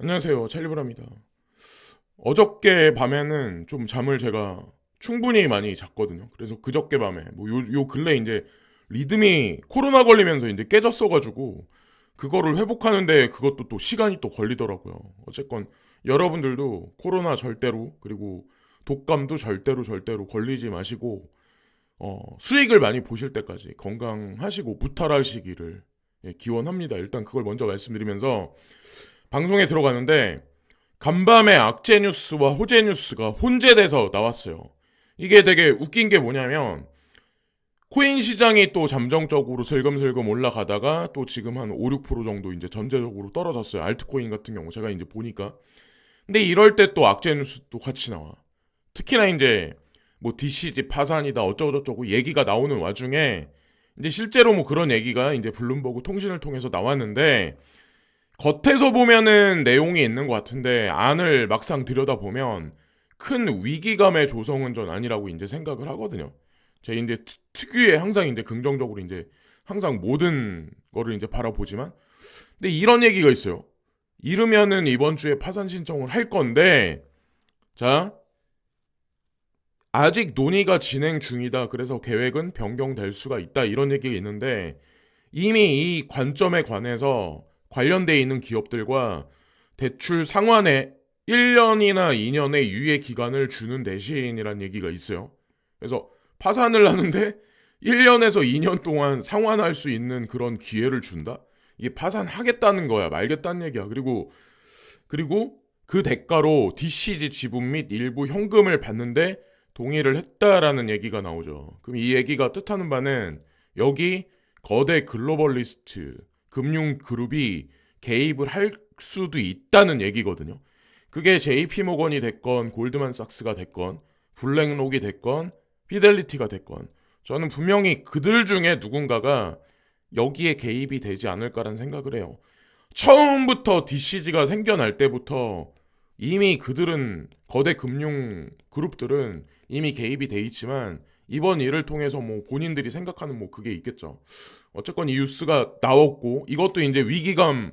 안녕하세요. 찰리브라입니다. 어저께 밤에는 좀 잠을 제가 충분히 많이 잤거든요. 그래서 그저께 밤에 요 근래 이제 리듬이 코로나 걸리면서 이제 깨졌어가지고 그거를 회복하는데 그것도 또 시간이 또 걸리더라고요. 어쨌건 여러분들도 코로나 절대로, 그리고 독감도 절대로 걸리지 마시고 수익을 많이 보실 때까지 건강하시고 무탈하시기를 기원합니다. 일단 그걸 먼저 말씀드리면서 방송에 들어가는데 간밤에 악재 뉴스와 호재 뉴스가 혼재돼서 나왔어요. 이게 되게 웃긴 게 뭐냐면 코인 시장이 또 잠정적으로 슬금슬금 올라가다가 또 지금 한 5, 6% 정도 이제 전체적으로 떨어졌어요. 알트코인 같은 경우 제가 이제 보니까. 근데 이럴 때 또 악재 뉴스도 같이 나와. 특히나 이제 뭐 DCG 파산이다 어쩌고저쩌고 얘기가 나오는 와중에 이제 실제로 뭐 그런 얘기가 이제 블룸버그 통신을 통해서 나왔는데 겉에서 보면은 내용이 있는 것 같은데 안을 막상 들여다보면 큰 위기감의 조성은 전 아니라고 이제 생각을 하거든요. 제 이제 특유의 항상 이제 긍정적으로 이제 항상 모든 거를 이제 바라보지만 근데 이런 얘기가 있어요. 이르면은 이번 주에 파산 신청을 할 건데 자 아직 논의가 진행 중이다. 그래서 계획은 변경될 수가 있다. 이런 얘기가 있는데 이미 이 관점에 관해서 관련돼 있는 기업들과 대출 상환에 1년이나 2년의 유예 기간을 주는 대신이란 얘기가 있어요. 그래서 파산을 하는데 1년에서 2년 동안 상환할 수 있는 그런 기회를 준다? 이게 파산하겠다는 거야, 말겠다는 얘기야. 그리고 그 대가로 DCG 지분 및 일부 현금을 받는데 동의를 했다라는 얘기가 나오죠. 그럼 이 얘기가 뜻하는 바는 여기 거대 글로벌리스트 금융 그룹이 개입을 할 수도 있다는 얘기거든요. 그게 JP모건이 됐건 골드만삭스가 됐건 블랙록이 됐건 피델리티가 됐건 저는 분명히 그들 중에 누군가가 여기에 개입이 되지 않을까라는 생각을 해요. 처음부터 DCG가 생겨날 때부터 이미 그들은 거대 금융 그룹들은 이미 개입이 돼 있지만 이번 일을 통해서 뭐 본인들이 생각하는 뭐 그게 있겠죠. 어쨌건 이 뉴스가 나왔고 이것도 이제 위기감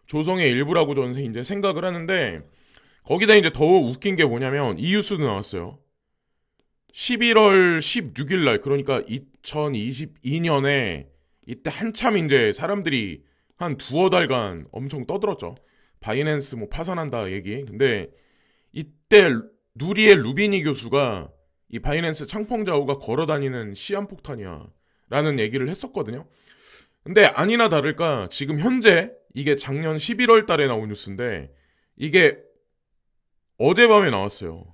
조성의 일부라고 저는 이제 생각을 하는데 거기다 이제 더 웃긴 게 뭐냐면 이 뉴스도 나왔어요. 11월 16일 날 그러니까 2022년에 이때 한참 이제 사람들이 한 두어 달간 엄청 떠들었죠. 바이낸스 뭐 파산한다 얘기. 근데 이때 누리의 루비니 교수가 이 바이낸스 창펑자오가 걸어다니는 시한폭탄이야 라는 얘기를 했었거든요. 근데 아니나 다를까 지금 현재 이게 작년 11월 달에 나온 뉴스인데 이게 어젯밤에 나왔어요.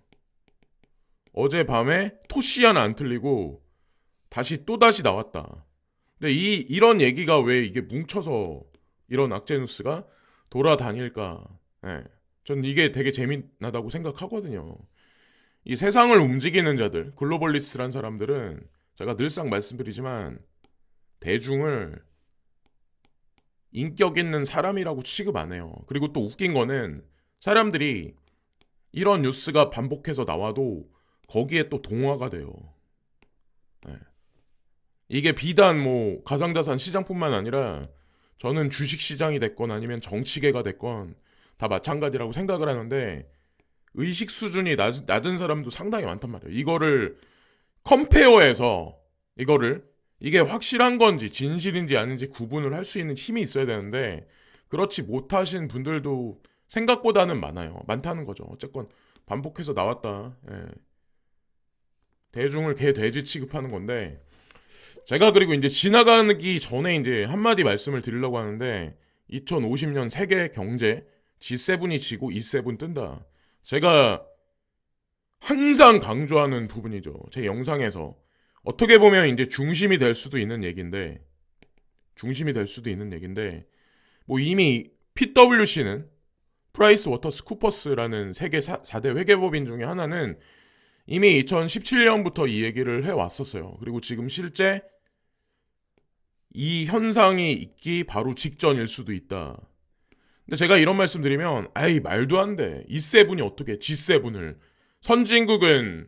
어젯밤에 토시 하나 안 틀리고 다시 또다시 나왔다. 근데 이런 얘기가 왜 이게 뭉쳐서 이런 악재 뉴스가 돌아다닐까? 예. 전 이게 되게 재미나다고 생각하거든요. 이 세상을 움직이는 자들, 글로벌리스트란 사람들은 제가 늘상 말씀드리지만 대중을 인격 있는 사람이라고 취급 안 해요. 그리고 또 웃긴 거는 사람들이 이런 뉴스가 반복해서 나와도 거기에 또 동화가 돼요. 네. 이게 비단 뭐 가상자산 시장뿐만 아니라 저는 주식시장이 됐건 아니면 정치계가 됐건 다 마찬가지라고 생각을 하는데 의식 수준이 낮은 사람도 상당히 많단 말이에요. 이거를 컴페어해서 이게 확실한 건지 진실인지 아닌지 구분을 할 수 있는 힘이 있어야 되는데 그렇지 못하신 분들도 생각보다는 많다는 거죠. 어쨌건 반복해서 나왔다. 예. 대중을 개 돼지 취급하는 건데 제가 그리고 이제 지나가기 전에 이제 한마디 말씀을 드리려고 하는데 2050년 세계 경제 G7이 지고 E7 뜬다. 제가 항상 강조하는 부분이죠. 제 영상에서 어떻게 보면 이제 중심이 될 수도 있는 얘긴데 뭐 이미 PwC는 프라이스 워터스 쿠퍼스라는 세계 4대 회계법인 중에 하나는 이미 2017년부터 이 얘기를 해왔었어요. 그리고 지금 실제 이 현상이 있기 바로 직전일 수도 있다. 근데 제가 이런 말씀 드리면 아이 말도 안 돼. E7이 어떻게 G7을 선진국은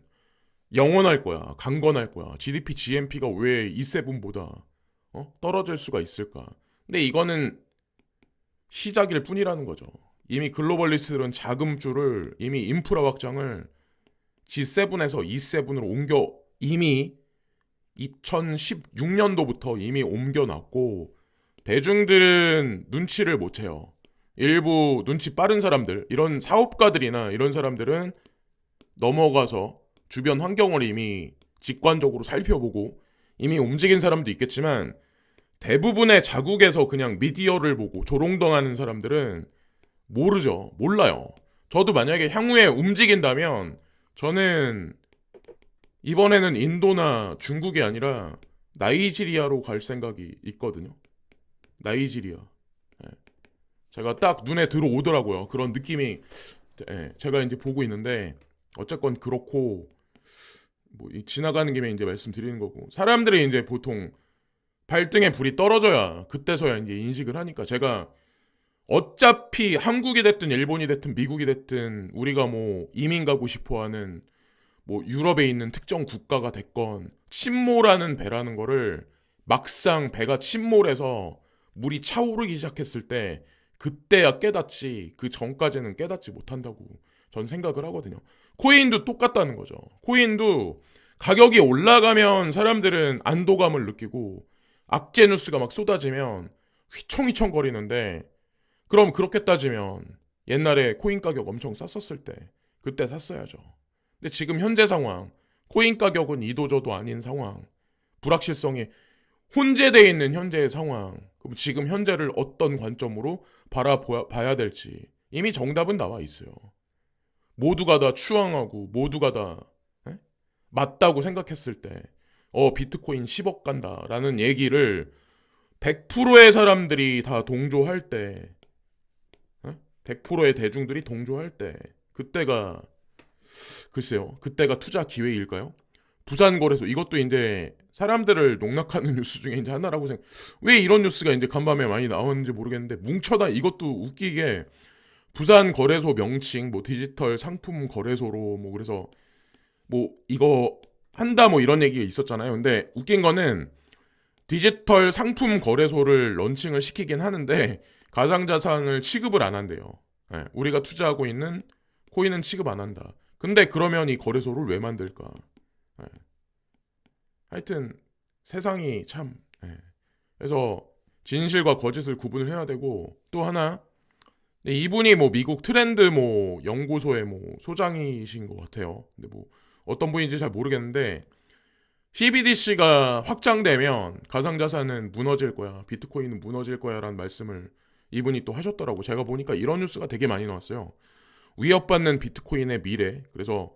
영원할 거야. 강건할 거야. GDP, GNP가 왜 E7보다 떨어질 수가 있을까? 근데 이거는 시작일 뿐이라는 거죠. 이미 글로벌리스트들은 자금줄을 이미 인프라 확장을 G7에서 E7으로 옮겨 이미 2016년도부터 이미 옮겨놨고 대중들은 눈치를 못 채요. 일부 눈치 빠른 사람들, 이런 사업가들이나 이런 사람들은 넘어가서 주변 환경을 이미 직관적으로 살펴보고 이미 움직인 사람도 있겠지만 대부분의 자국에서 그냥 미디어를 보고 조롱당하는 사람들은 모르죠. 몰라요. 저도 만약에 향후에 움직인다면 저는 이번에는 인도나 중국이 아니라 나이지리아로 갈 생각이 있거든요. 나이지리아. 예. 제가 딱 눈에 들어오더라고요. 그런 느낌이. 예. 제가 이제 보고 있는데 어쨌건 그렇고 뭐 지나가는 김에 이제 말씀드리는 거고 사람들이 이제 보통 발등에 불이 떨어져야 그때서야 이제 인식을 하니까 제가 어차피 한국이 됐든 일본이 됐든 미국이 됐든 우리가 뭐 이민 가고 싶어하는 뭐 유럽에 있는 특정 국가가 됐건 침몰하는 배라는 거를 막상 배가 침몰해서 물이 차오르기 시작했을 때 그때야 깨닫지 그 전까지는 깨닫지 못한다고 전 생각을 하거든요. 코인도 똑같다는 거죠. 코인도 가격이 올라가면 사람들은 안도감을 느끼고 악재 뉴스가 막 쏟아지면 휘청휘청거리는데 그럼 그렇게 따지면 옛날에 코인 가격 엄청 쌌었을 때 그때 샀어야죠. 근데 지금 현재 상황 코인 가격은 이도저도 아닌 상황 불확실성이 혼재되어 있는 현재의 상황 그럼 지금 현재를 어떤 관점으로 바라봐야 될지 이미 정답은 나와 있어요. 모두가 다 추앙하고 모두가 다 맞다고 생각했을 때 비트코인 10억 간다라는 얘기를 100%의 사람들이 다 동조할 때 100%의 대중들이 동조할 때 그때가 글쎄요. 그때가 투자 기회일까요? 부산거래소 이것도 이제 사람들을 농락하는 뉴스 중에 이제 하나라고 생각. 왜 이런 뉴스가 이제 간밤에 많이 나오는지 모르겠는데 뭉쳐다 이것도 웃기게 부산거래소 명칭 뭐 디지털 상품 거래소로 뭐 그래서 뭐 이거 한다 뭐 이런 얘기가 있었잖아요. 근데 웃긴 거는 디지털 상품 거래소를 런칭을 시키긴 하는데 가상자산을 취급을 안 한대요. 예, 우리가 투자하고 있는 코인은 취급 안 한다. 근데 그러면 이 거래소를 왜 만들까? 예. 하여튼 세상이 참 그래서 진실과 거짓을 구분을 해야 되고 또 하나 이분이 뭐 미국 트렌드 뭐 연구소의 뭐 소장이신 것 같아요. 근데 뭐 어떤 분인지 잘 모르겠는데 CBDC가 확장되면 가상자산은 무너질 거야. 비트코인은 무너질 거야 라는 말씀을 이분이 또 하셨더라고. 제가 보니까 이런 뉴스가 되게 많이 나왔어요. 위협받는 비트코인의 미래. 그래서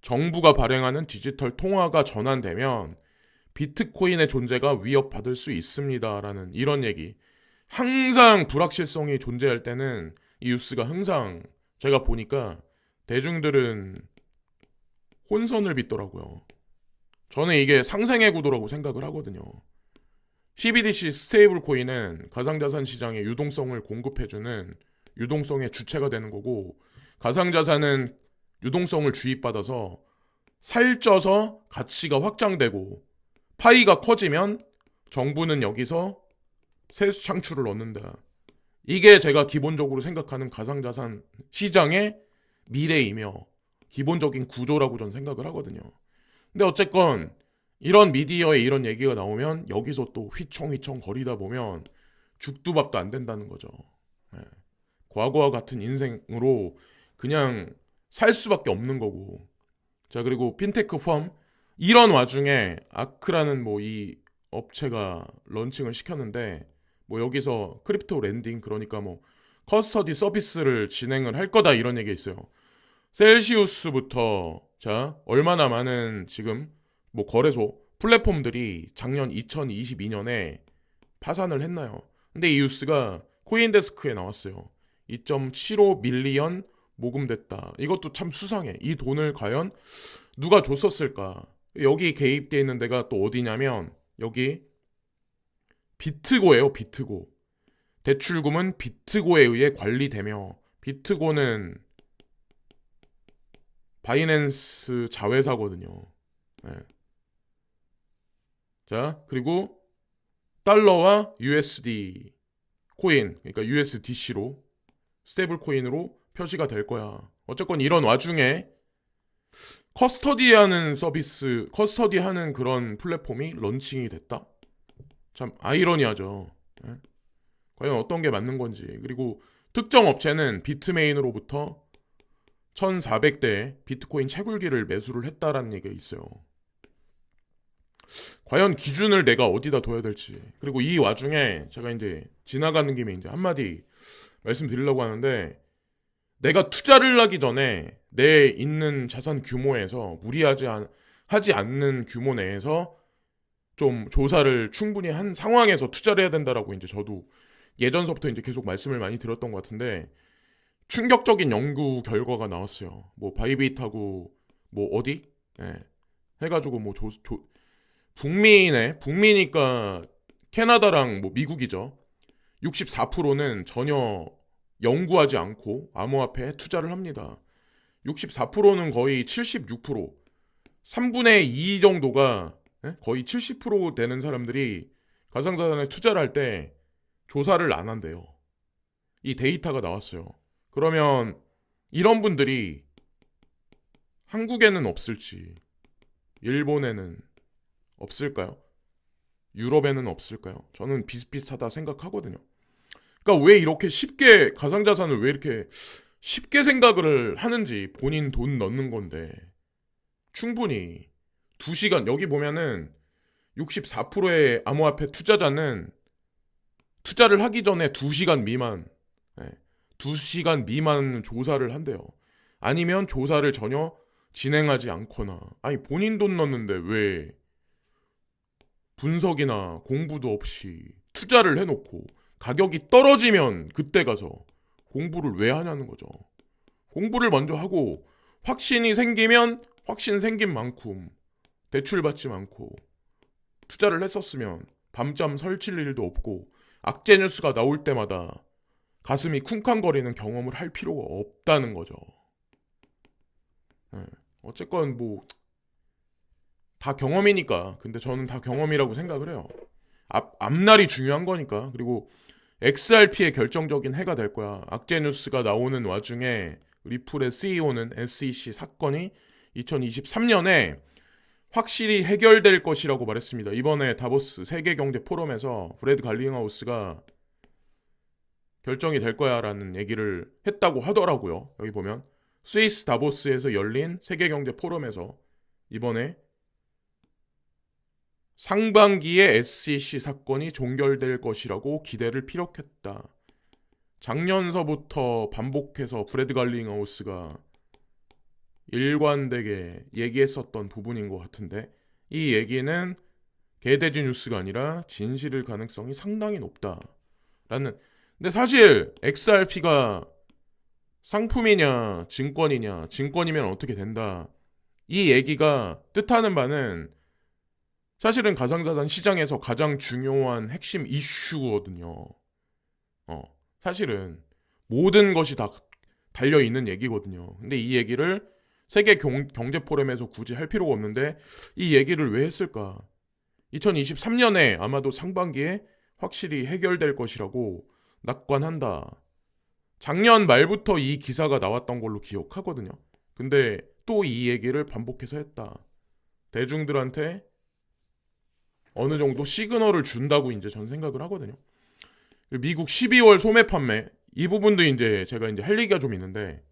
정부가 발행하는 디지털 통화가 전환되면 비트코인의 존재가 위협받을 수 있습니다라는 이런 얘기. 항상 불확실성이 존재할 때는 이 뉴스가 항상 제가 보니까 대중들은 혼선을 빚더라고요. 저는 이게 상생의 구도라고 생각을 하거든요. CBDC 스테이블 코인은 가상자산 시장의 유동성을 공급해주는 유동성의 주체가 되는 거고 가상자산은 유동성을 주입받아서 살쪄서 가치가 확장되고 파이가 커지면 정부는 여기서 세수 창출을 얻는다. 이게 제가 기본적으로 생각하는 가상자산 시장의 미래이며 기본적인 구조라고 저는 생각을 하거든요. 근데 어쨌건 이런 미디어에 이런 얘기가 나오면 여기서 또 휘청휘청 거리다 보면 죽도 밥도 안 된다는 거죠. 예. 과거와 같은 인생으로 그냥 살 수밖에 없는 거고. 자, 그리고 핀테크 펌 이런 와중에 아크라는 뭐 이 업체가 런칭을 시켰는데 뭐 여기서 크립토 랜딩 그러니까 뭐 커스터디 서비스를 진행을 할 거다 이런 얘기가 있어요. 셀시우스부터 자 얼마나 많은 지금 뭐 거래소 플랫폼들이 작년 2022년에 파산을 했나요? 근데 이 뉴스가 코인데스크에 나왔어요. 2.75 밀리언 모금됐다. 이것도 참 수상해. 이 돈을 과연 누가 줬었을까? 여기 개입되어 있는 데가 또 어디냐면 여기 비트고예요. 비트고. 대출금은 비트고에 의해 관리되며 비트고는 바이낸스 자회사거든요. 네. 자, 그리고 달러와 USD 코인, 그러니까 USDC로 스테이블 코인으로 표시가 될 거야. 어쨌건 이런 와중에 커스터디하는 그런 플랫폼이 런칭이 됐다? 참 아이러니하죠. 예? 과연 어떤 게 맞는 건지. 그리고 특정 업체는 비트메인으로부터 1,400대 비트코인 채굴기를 매수를 했다라는 얘기가 있어요. 과연 기준을 내가 어디다 둬야 될지. 그리고 이 와중에 제가 이제 지나가는 김에 이제 한마디 말씀드리려고 하는데, 내가 투자를 하기 전에 내 있는 자산 규모에서 하지 않는 규모 내에서 좀 조사를 충분히 한 상황에서 투자를 해야 된다라고 이제 저도 예전서부터 이제 계속 말씀을 많이 드렸던 것 같은데, 충격적인 연구 결과가 나왔어요. 뭐 바이비트하고 뭐 어디? 예. 해가지고 뭐 북미니까 캐나다랑 뭐 미국이죠. 64%는 전혀 연구하지 않고 암호화폐에 투자를 합니다. 64%는 거의 76%, 3분의 2 정도가, 거의 70% 되는 사람들이 가상자산에 투자를 할 때 조사를 안 한대요. 이 데이터가 나왔어요. 그러면 이런 분들이 한국에는 없을지, 일본에는 없을까요? 유럽에는 없을까요? 저는 비슷비슷하다 생각하거든요. 그러니까 왜 이렇게 쉽게 가상자산을 왜 이렇게 쉽게 생각을 하는지. 본인 돈 넣는 건데 충분히 2시간, 여기 보면은 64%의 암호화폐 투자자는 투자를 하기 전에 2시간 미만, 2시간 미만 조사를 한대요. 아니면 조사를 전혀 진행하지 않거나. 아니, 본인 돈 넣는데 왜 분석이나 공부도 없이 투자를 해놓고 가격이 떨어지면 그때 가서 공부를 왜 하냐는 거죠. 공부를 먼저 하고 확신이 생기면 확신 생긴 만큼 대출받지 않고 투자를 했었으면 밤잠 설칠 일도 없고 악재 뉴스가 나올 때마다 가슴이 쿵쾅거리는 경험을 할 필요가 없다는 거죠. 어쨌건 뭐 다 경험이니까. 근데 저는 다 경험이라고 생각을 해요. 앞날이 중요한 거니까. 그리고 XRP의 결정적인 해가 될 거야. 악재 뉴스가 나오는 와중에 리플의 CEO는 SEC 사건이 2023년에 확실히 해결될 것이라고 말했습니다. 이번에 다보스 세계경제 포럼에서 브래드 갈링하우스가 결정이 될 거야라는 얘기를 했다고 하더라고요. 여기 보면 스위스 다보스에서 열린 세계경제 포럼에서 이번에 상반기에 SEC 사건이 종결될 것이라고 기대를 피력했다. 작년서부터 반복해서 브래드 갈링하우스가 일관되게 얘기했었던 부분인 것 같은데, 이 얘기는 개돼지 뉴스가 아니라 진실일 가능성이 상당히 높다라는. 근데 사실 XRP가 상품이냐 증권이냐, 증권이면 어떻게 된다, 이 얘기가 뜻하는 바는 사실은 가상자산 시장에서 가장 중요한 핵심 이슈거든요. 사실은 모든 것이 다 달려있는 얘기거든요. 근데 이 얘기를 세계 경제 포럼에서 굳이 할 필요가 없는데 이 얘기를 왜 했을까? 2023년에 아마도 상반기에 확실히 해결될 것이라고 낙관한다. 작년 말부터 이 기사가 나왔던 걸로 기억하거든요. 근데 또 이 얘기를 반복해서 했다. 대중들한테 어느 정도 시그널을 준다고 이제 전 생각을 하거든요. 미국 12월 소매 판매, 이 부분도 이제 제가 이제 할 얘기가 좀 있는데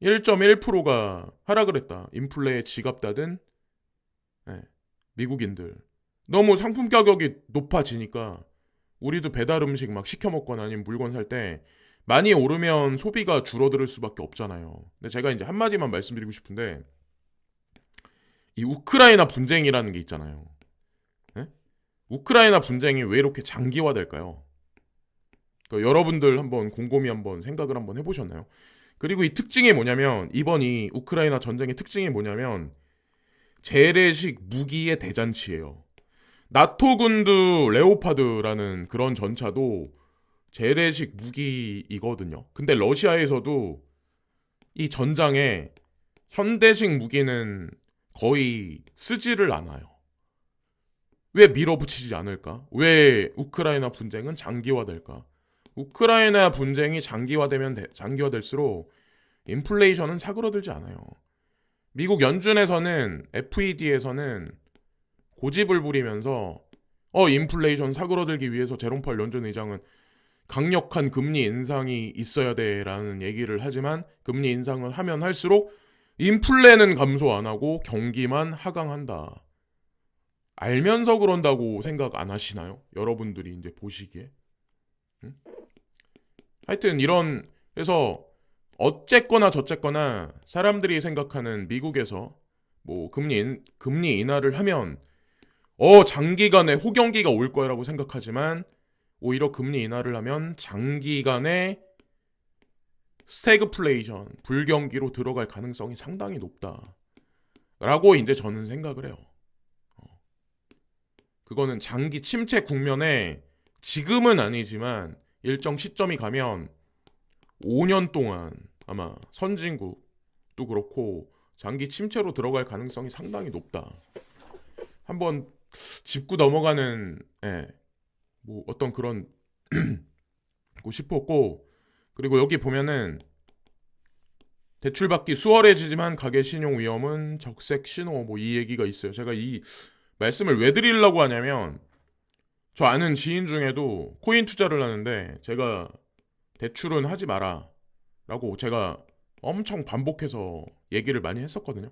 1.1%가 하락을 했다. 인플레에 지갑다든 미국인들. 너무 상품 가격이 높아지니까 우리도 배달 음식 막 시켜 먹거나 아니면 물건 살 때 많이 오르면 소비가 줄어들 수밖에 없잖아요. 근데 제가 이제 한마디만 말씀드리고 싶은데, 이 우크라이나 분쟁이라는 게 있잖아요. 우크라이나 분쟁이 왜 이렇게 장기화될까요? 그러니까 여러분들 한번 곰곰이 한번 생각을 한번 해보셨나요? 그리고 이 특징이 뭐냐면, 이번 이 우크라이나 전쟁의 특징이 뭐냐면 재래식 무기의 대잔치예요. 나토군도 레오파드라는 그런 전차도 재래식 무기이거든요. 근데 러시아에서도 이 전장에 현대식 무기는 거의 쓰지를 않아요. 왜 밀어붙이지 않을까? 왜 우크라이나 분쟁은 장기화될까? 우크라이나 분쟁이 장기화될수록 인플레이션은 사그러들지 않아요. 미국 연준에서는 FED에서는 고집을 부리면서 인플레이션 사그러들기 위해서 제롬 파월 연준 의장은 강력한 금리 인상이 있어야 돼라는 얘기를 하지만 금리 인상을 하면 할수록 인플레는 감소 안 하고 경기만 하강한다. 알면서 그런다고 생각 안 하시나요? 여러분들이 이제 보시기에. 응? 하여튼 그래서 어쨌거나 저쨌거나 사람들이 생각하는 미국에서 뭐 금리 인하를 하면 장기간에 호경기가 올 거라고 생각하지만 오히려 금리 인하를 하면 장기간에 스태그플레이션, 불경기로 들어갈 가능성이 상당히 높다라고 이제 저는 생각을 해요. 그거는 장기 침체 국면에 지금은 아니지만 일정 시점이 가면 5년 동안 아마 선진국도 그렇고 장기 침체로 들어갈 가능성이 상당히 높다. 한번 짚고 넘어가는 뭐 어떤 그런 고 싶었고, 그리고 여기 보면은 대출받기 수월해지지만 가계 신용 위험은 적색 신호 뭐 이 얘기가 있어요. 제가 이 말씀을 왜 드리려고 하냐면 저 아는 지인 중에도 코인 투자를 하는데 제가 대출은 하지 마라 라고 제가 엄청 반복해서 얘기를 많이 했었거든요.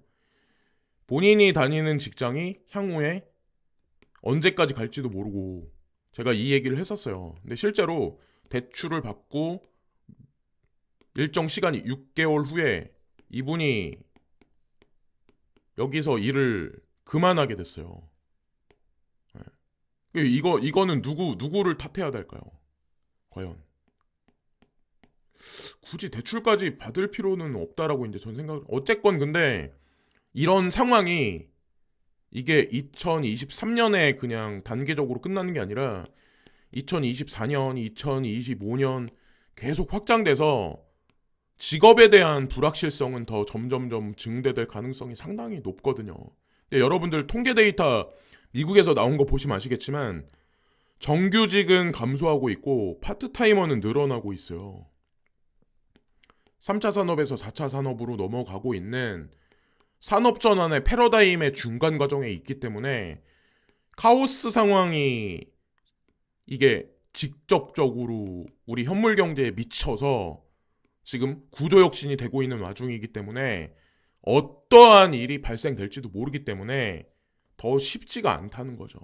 본인이 다니는 직장이 향후에 언제까지 갈지도 모르고 제가 이 얘기를 했었어요. 근데 실제로 대출을 받고 일정 시간이 6개월 후에 이분이 여기서 일을 그만하게 됐어요. 이거는 누구를 탓해야 될까요? 과연 굳이 대출까지 받을 필요는 없다라고 이제 전 생각. 어쨌건 근데 이런 상황이 이게 2023년에 그냥 단계적으로 끝나는 게 아니라 2024년, 2025년 계속 확장돼서 직업에 대한 불확실성은 더 점점점 증대될 가능성이 상당히 높거든요. 근데 여러분들 통계 데이터 미국에서 나온 거 보시면 아시겠지만 정규직은 감소하고 있고 파트타이머는 늘어나고 있어요. 3차 산업에서 4차 산업으로 넘어가고 있는 산업전환의 패러다임의 중간 과정에 있기 때문에 카오스 상황이 이게 직접적으로 우리 현물 경제에 미쳐서 지금 구조혁신이 되고 있는 와중이기 때문에 어떠한 일이 발생될지도 모르기 때문에 더 쉽지가 않다는 거죠.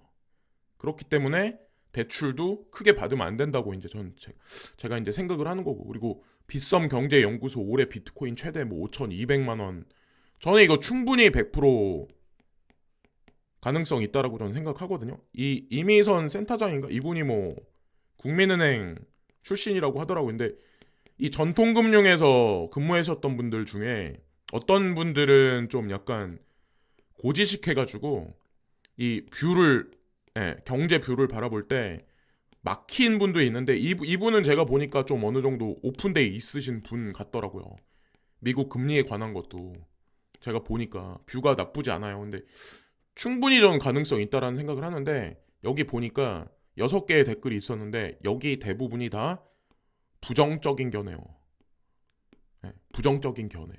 그렇기 때문에 대출도 크게 받으면 안 된다고 이제 제가 이제 생각을 하는 거고, 그리고 빗썸 경제연구소 올해 비트코인 최대 뭐 5,200만 원. 저는 이거 충분히 100% 가능성 있다라고 저는 생각하거든요. 이 이미선 센터장인가 이분이 뭐 국민은행 출신이라고 하더라고요. 근데 이 전통금융에서 근무하셨던 분들 중에 어떤 분들은 좀 약간 고지식 해가지고 이 경제 뷰를 바라볼 때 막힌 분도 있는데 이분은 제가 보니까 좀 어느 정도 오픈돼 있으신 분 같더라고요. 미국 금리에 관한 것도 제가 보니까 뷰가 나쁘지 않아요. 근데 충분히 저는 가능성 있다라는 생각을 하는데 여기 보니까 6개의 댓글이 있었는데 여기 대부분이 다 부정적인 견해요. 부정적인 견해.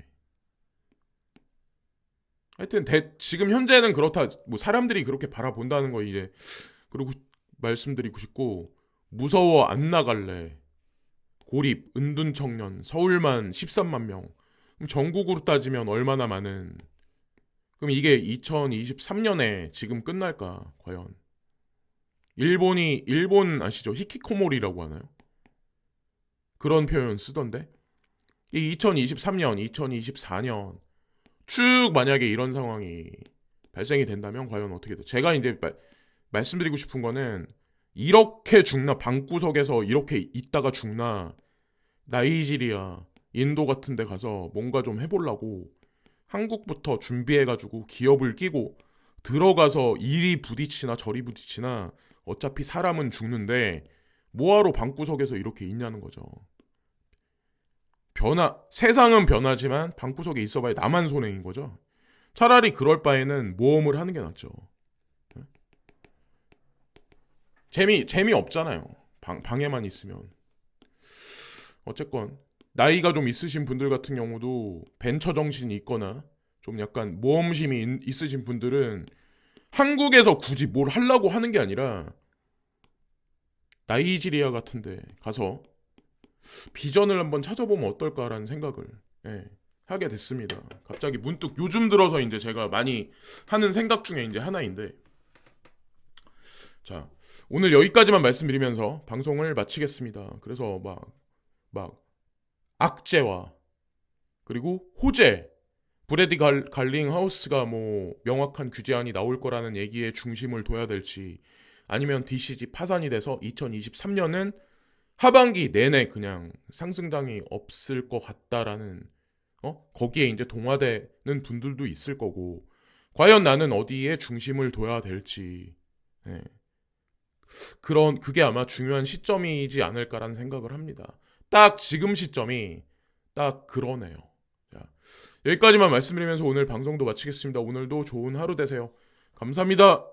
하여튼 지금 현재는 그렇다. 뭐 사람들이 그렇게 바라본다는 거 이제 그리고 말씀드리고 싶고, 무서워 안 나갈래. 고립 은둔 청년 서울만 13만 명. 그럼 전국으로 따지면 얼마나 많은. 그럼 이게 2023년에 지금 끝날까 과연. 일본 아시죠? 히키코모리라고 하나요? 그런 표현 쓰던데. 이 2023년, 2024년 쭉 만약에 이런 상황이 발생이 된다면 과연 어떻게 돼? 제가 이제 말씀드리고 싶은 거는 이렇게 죽나, 방구석에서 이렇게 있다가 죽나, 나이지리아, 인도 같은 데 가서 뭔가 좀 해보려고 한국부터 준비해가지고 기업을 끼고 들어가서 이리 부딪히나 저리 부딪히나 어차피 사람은 죽는데 뭐하러 방구석에서 이렇게 있냐는 거죠. 세상은 변하지만 방구석에 있어봐야 나만 손해인 거죠. 차라리 그럴 바에는 모험을 하는 게 낫죠. 재미 없잖아요. 방에만 있으면. 어쨌건 나이가 좀 있으신 분들 같은 경우도 벤처 정신이 있거나 좀 약간 모험심이 있으신 분들은 한국에서 굳이 뭘 하려고 하는 게 아니라 나이지리아 같은데 가서 비전을 한번 찾아보면 어떨까라는 생각을 예, 하게 됐습니다. 갑자기 문득 요즘 들어서 이제 제가 많이 하는 생각 중에 이제 하나인데, 자, 오늘 여기까지만 말씀드리면서 방송을 마치겠습니다. 그래서 막 악재와 그리고 호재, 브래디 갈링하우스가 뭐 명확한 규제안이 나올 거라는 얘기에 중심을 둬야 될지, 아니면 DCG 파산이 돼서 2023년은 하반기 내내 그냥 상승장이 없을 것 같다라는, 거기에 이제 동화되는 분들도 있을 거고, 과연 나는 어디에 중심을 둬야 될지, 예, 그게 아마 중요한 시점이지 않을까라는 생각을 합니다. 딱 지금 시점이 딱 그러네요. 자, 여기까지만 말씀드리면서 오늘 방송도 마치겠습니다. 오늘도 좋은 하루 되세요. 감사합니다.